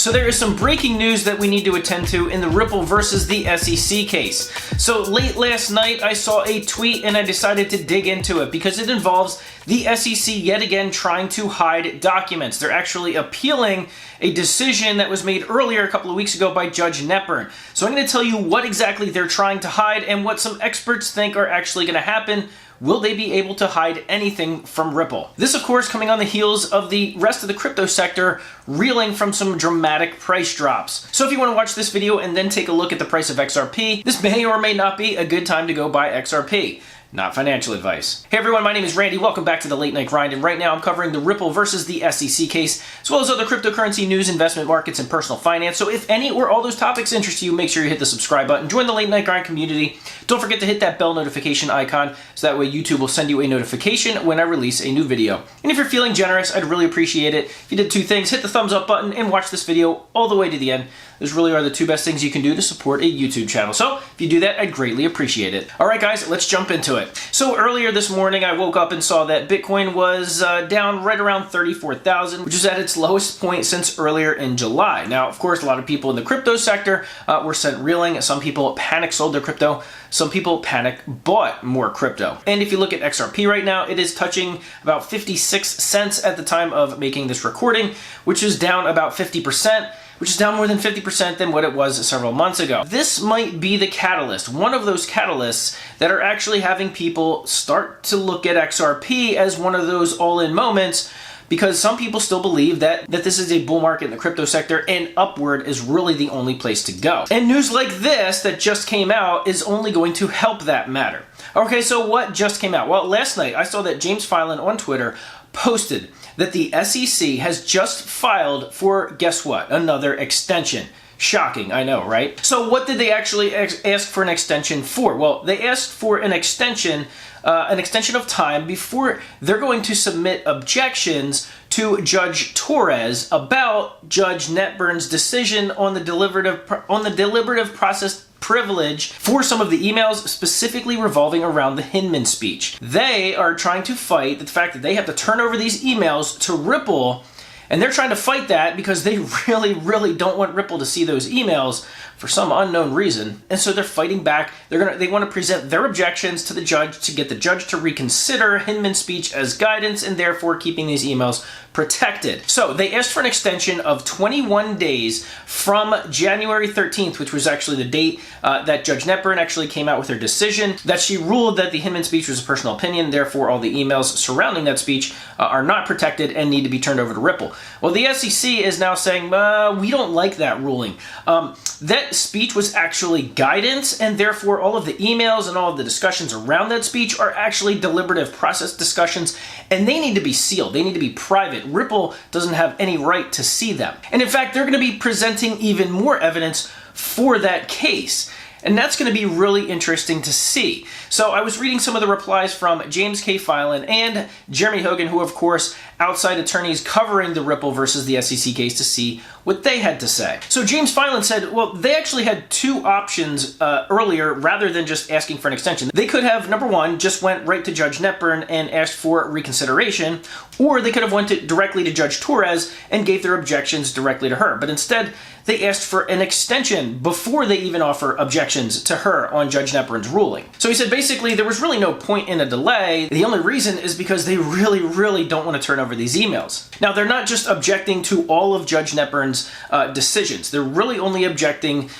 So there is some breaking news that we need to attend to in the Ripple versus the SEC case. So late last night I saw a tweet and I decided to dig into it because it involves the SEC yet again trying to hide documents. They're actually appealing a decision that was made earlier a couple of weeks ago by Judge Netburn. So I'm going to tell you what exactly they're trying to hide and what some experts think are actually going to happen. Will they be able to hide anything from Ripple? This, of course, coming on the heels of the rest of the crypto sector reeling from some dramatic price drops. So if you want to watch this video and then take a look at the price of XRP, this may or may not be a good time to go buy XRP. Not financial advice. Hey everyone, my name is Randy. Welcome back to the Late Night Grind, and right now I'm covering the Ripple versus the SEC case, as well as other cryptocurrency news, investment markets, and personal finance. So if any or all those topics interest you, make sure you hit the subscribe button, join the Late Night Grind community. Don't forget to hit that bell notification icon, so that way YouTube will send you a notification when I release a new video. And if you're feeling generous, I'd really appreciate it if you did two things: hit the thumbs up button and watch this video all the way to the end. Those really are the two best things you can do to support a YouTube channel. So if you do that, I'd greatly appreciate it. All right, guys, let's jump into it. So earlier this morning, I woke up and saw that Bitcoin was down right around 34,000, which is at its lowest point since earlier in July. Now, of course, a lot of people in the crypto sector were sent reeling. Some people panic sold their crypto. Some people panic bought more crypto. And if you look at XRP right now, it is touching about 56 cents at the time of making this recording, which is down about 50%. Which is down more than 50% than what it was several months ago. This might be the catalyst, one of those catalysts that are actually having people start to look at XRP as one of those all-in moments, because some people still believe that this is a bull market in the crypto sector and upward is really the only place to go. And news like this that just came out is only going to help that matter. Okay, so what just came out? Well, last night I saw that James Filan on Twitter posted that the SEC has just filed for, guess what, another extension. Shocking, I know, right? So what did they actually ask for an extension for? Well, they asked for an extension of time before they're going to submit objections to Judge Torres about Judge Netburn's decision on the deliberative process privilege for some of the emails specifically revolving around the Hinman speech. They are trying to fight the fact that they have to turn over these emails to Ripple, and they're trying to fight that because they really don't want Ripple to see those emails for some unknown reason. And so they're fighting back. They want to present their objections to the judge to get the judge to reconsider Hinman's speech as guidance and therefore keeping these emails protected. So they asked for an extension of 21 days from January 13th, which was actually the date that Judge Netburn actually came out with her decision, that she ruled that the Hinman speech was a personal opinion, therefore all the emails surrounding that speech are not protected and need to be turned over to Ripple. Well, the SEC is now saying, we don't like that ruling. That speech was actually guidance, and therefore all of the emails and all of the discussions around that speech are actually deliberative process discussions, and they need to be sealed. They need to be private. Ripple doesn't have any right to see them. And in fact, they're going to be presenting even more evidence for that case. And that's going to be really interesting to see. So I was reading some of the replies from James K. Filan and Jeremy Hogan, who of course outside attorneys covering the Ripple versus the SEC case, to see what they had to say. So James Filan said, well, they actually had two options earlier rather than just asking for an extension. They could have, number one, just went right to Judge Netburn and asked for reconsideration, or they could have went directly to Judge Torres and gave their objections directly to her. But instead, they asked for an extension before they even offer objections to her on Judge Netburn's ruling. So he said basically there was really no point in a delay. The only reason is because they really don't want to turn over these emails. Now, they're not just objecting to all of Judge Netburn's decisions. They're really only objecting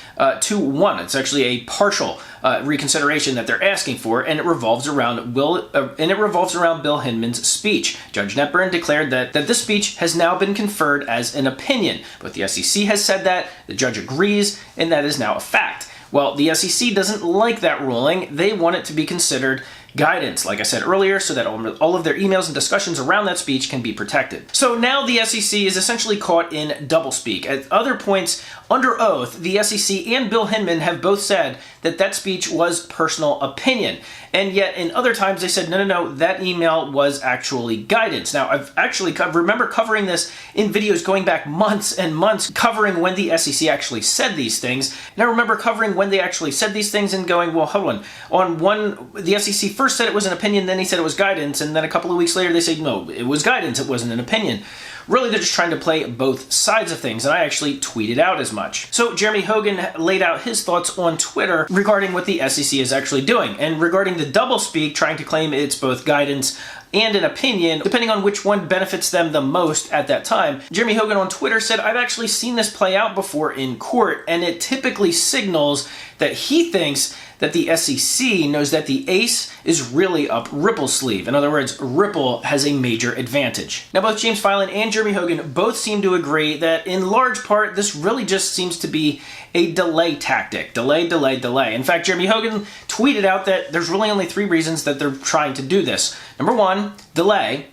to one. It's actually a partial reconsideration that they're asking for, and it revolves around Bill Hinman's speech. Judge Netburn declared that this speech has now been conferred as an opinion, but the SEC has said that, the judge agrees, and that is now a fact. Well, the SEC doesn't like that ruling. They want it to be considered guidance, like I said earlier, so that all of their emails and discussions around that speech can be protected. So now the SEC is essentially caught in doublespeak. At other points, under oath, the SEC and Bill Hinman have both said that that speech was personal opinion. And yet in other times they said, no, that email was actually guidance. Now, I've actually remember covering this in videos going back months and months, covering when the SEC actually said these things. And I remember covering when they actually said these things and going, well, hold on. On one, the SEC first said it was an opinion, then he said it was guidance, and then a couple of weeks later they said, no, it was guidance, it wasn't an opinion. really they're just trying to play both sides of things, and I actually tweeted out as much. So Jeremy Hogan laid out his thoughts on Twitter regarding what the SEC is actually doing, and regarding the doublespeak, trying to claim it's both guidance and an opinion, depending on which one benefits them the most at that time. Jeremy Hogan on Twitter said, "I've actually seen this play out before in court, and it typically signals that he thinks that the SEC knows that the ace is really up Ripple's sleeve. In other words, Ripple has a major advantage." Now, both James Filan and Jeremy Hogan both seem to agree that in large part, this really just seems to be a delay tactic. Delay, delay, delay. In fact, Jeremy Hogan tweeted out that there's really only 3 reasons that they're trying to do this. Number 1, delay.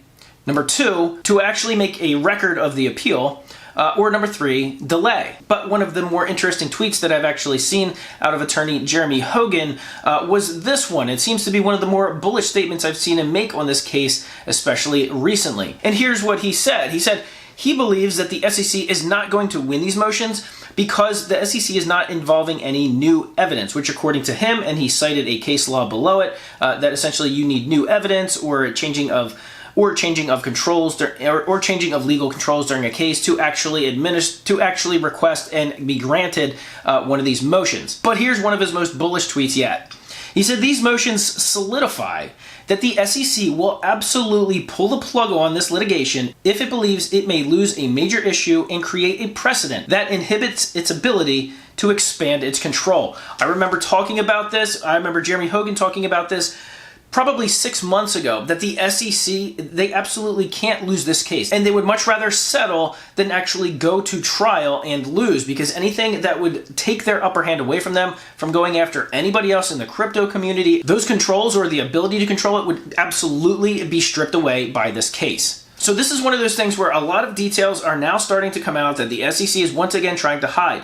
Number 2, to actually make a record of the appeal. Or number 3, delay. But one of the more interesting tweets that I've actually seen out of attorney Jeremy Hogan was this one. It seems to be one of the more bullish statements I've seen him make on this case, especially recently. And here's what he said. He said he believes that the SEC is not going to win these motions because the SEC is not involving any new evidence, which according to him, and he cited a case law below it, that essentially you need new evidence or changing of controls or changing of legal controls during a case to actually request and be granted one of these motions. But here's one of his most bullish tweets yet. He said these motions solidify that the SEC will absolutely pull the plug on this litigation if it believes it may lose a major issue and create a precedent that inhibits its ability to expand its control. I remember talking about this. I remember Jeremy Hogan talking about this probably 6 months ago, that the SEC, they absolutely can't lose this case. And they would much rather settle than actually go to trial and lose, because anything that would take their upper hand away from them from going after anybody else in the crypto community, those controls or the ability to control it would absolutely be stripped away by this case. So this is one of those things where a lot of details are now starting to come out that the SEC is once again trying to hide.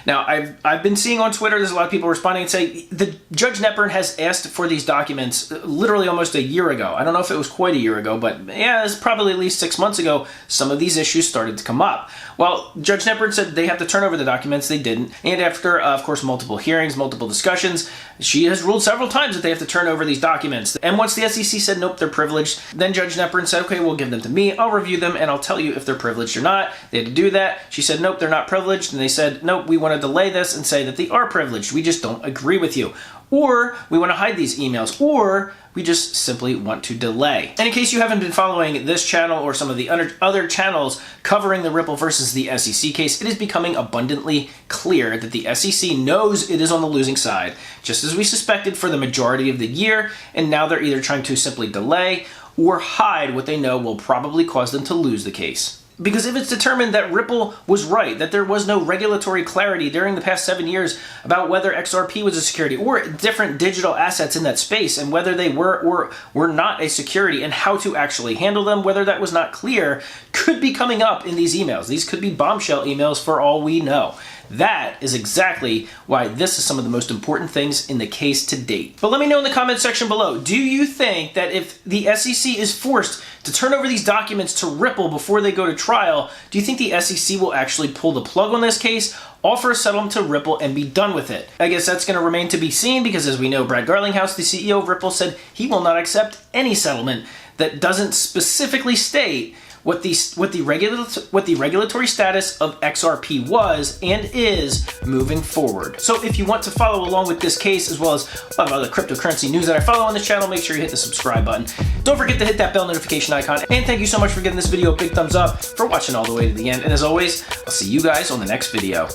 Now, I've been seeing on Twitter, there's a lot of people responding and say, the Judge Knepper has asked for these documents literally almost a year ago. I don't know if it was quite a year ago, but yeah, it's probably at least 6 months ago, some of these issues started to come up. Well, Judge Knepper said they have to turn over the documents. They didn't. And after, of course, multiple hearings, multiple discussions, she has ruled several times that they have to turn over these documents. And once the SEC said, nope, they're privileged, then Judge Knepper said, okay, we'll give them to me. I'll review them, and I'll tell you if they're privileged or not. They had to do that. She said, nope, they're not privileged. And they said, nope, we want to delay this and say that they are privileged. We just don't agree with you. Or we want to hide these emails. Or we just simply want to delay. And in case you haven't been following this channel or some of the other channels covering the Ripple versus the SEC case, it is becoming abundantly clear that the SEC knows it is on the losing side, just as we suspected for the majority of the year, and now they're either trying to simply delay or hide what they know will probably cause them to lose the case. Because if it's determined that Ripple was right, that there was no regulatory clarity during the past 7 years about whether XRP was a security or different digital assets in that space and whether they were or were not a security and how to actually handle them, whether that was not clear, could be coming up in these emails. These could be bombshell emails for all we know. That is exactly why this is some of the most important things in the case to date. But let me know in the comment section below, do you think that if the SEC is forced to turn over these documents to Ripple before they go to trial, do you think the SEC will actually pull the plug on this case, offer a settlement to Ripple, and be done with it? I guess that's going to remain to be seen, because as we know, Brad Garlinghouse, the CEO of Ripple, said he will not accept any settlement that doesn't specifically state what the regulatory status of XRP was and is moving forward. So if you want to follow along with this case, as well as a lot of other cryptocurrency news that I follow on this channel, make sure you hit the subscribe button. Don't forget to hit that bell notification icon. And thank you so much for giving this video a big thumbs up, for watching all the way to the end. And as always, I'll see you guys on the next video.